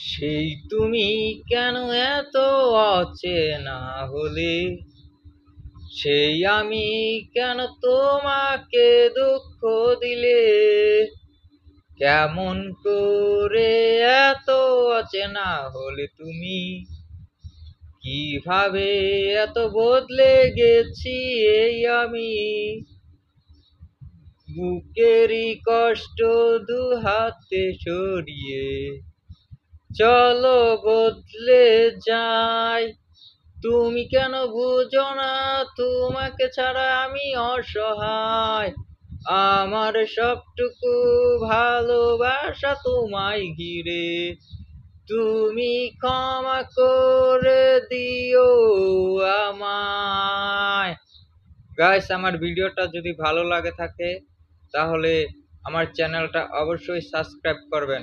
সেই তুমি কেন এত অচেনা হলে, সেই আমি কেন তোমাকে দুঃখ দিলে, কেমন করে এত অচেনা হলে তুমি, কিভাবে এত বদলে গেছি এই আমি, বুকেরই কষ্ট দু হাতে সরিয়ে চলো বদলে যাই। তুমি কেন বুঝো না তোমাকে ছাড়া আমি অসহায়, আমার সবটুকু ভালোবাসা তোমায় ঘিরে, তুমি ক্ষমা করে দিও আমায়। গাইস, আমার ভিডিওটা যদি ভালো লাগে থাকে তাহলে আমার চ্যানেলটা অবশ্যই সাবস্ক্রাইব করবেন।